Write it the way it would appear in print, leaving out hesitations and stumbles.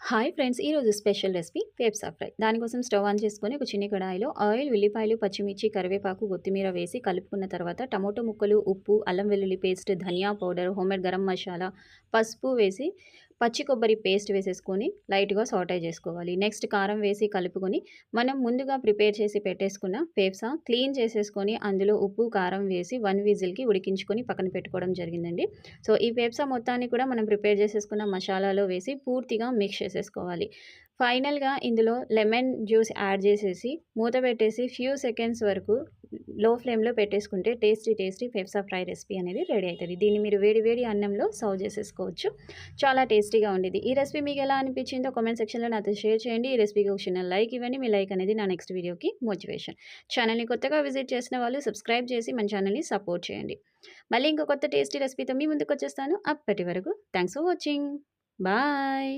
Hi friends! ఈరోజు special recipe వేప్సా fry. దానికోసం stove on చేసుకొని ఒక చిన్ని కడాయిలో ఆయిల్, ఉల్లిపాయలు, పచ్చిమిర్చి, కరివేపాకు, కొత్తిమీర వేసి కలుపుకున్న తర్వాత టమోటో ముక్కలు, ఉప్పు, అల్లం వెల్లుల్లి పేస్ట్, ధనియా పౌడర్, హోమ్మేడ్ గరం మసాలా, పసుపు వేసి పచ్చి కొబ్బరి పేస్ట్ వేసేసుకొని లైట్‌గా సాటే చేసుకోవాలి. నెక్స్ట్ కారం వేసి కలుపుకొని మనం ముందుగా ప్రిపేర్ చేసి పెట్టేసుకున్న వేప్సా క్లీన్ చేసేసుకొని అందులో ఉప్పు, కారం వేసి 1 విజిల్‌కి ఉడికించుకొని పక్కన పెట్టుకోవడం జరిగిందండి. సో, ఈ వేప్సా మొత్తాన్ని కూడా మనం ప్రిపేర్ చేసేసుకున్న మసాలాలో వేసి పూర్తిగా మిక్స్ చేసేసుకోవాలి. ఫైనల్‌గా ఇందులో లెమన్ జ్యూస్ యాడ్ చేసేసి మూత పెట్టేసి ఫ్యూ సెకండ్స్ వరకు లో ఫ్లేమ్‌లో పెట్టేసుకుంటే టేస్టీ వేప్సా ఫ్రై రెసిపీ అనేది రెడీ అయితది. దీన్ని మీరు వేడి వేడి అన్నంలో సర్వ్ చేసేసుకోవచ్చు. చాలా టేస్టీగా ఉండిద్ది. ఈ రెసిపీ మీకెలా అనిపించిందో కామెంట్ సెక్షన్‌లో నాతో షేర్ చేయండి. ఈ రెసిపీకి ఒక చిన్న లైక్ ఇవ్వండి. మీ లైక్ అనేది నా నెక్స్ట్ వీడియోకి మోటివేషన్. ఛానల్‌ని కొత్తగా విజిట్ చేసిన వాళ్ళు సబ్స్క్రైబ్ చేసి మన ఛానల్‌ని సపోర్ట్ చేయండి. మళ్ళీ ఇంకో కొత్త టేస్టీ రెసిపీతో మీ ముందుకొచ్చేస్తాను. అప్పటి వరకు థాంక్స్ ఫర్ వాచింగ్. బాయ్.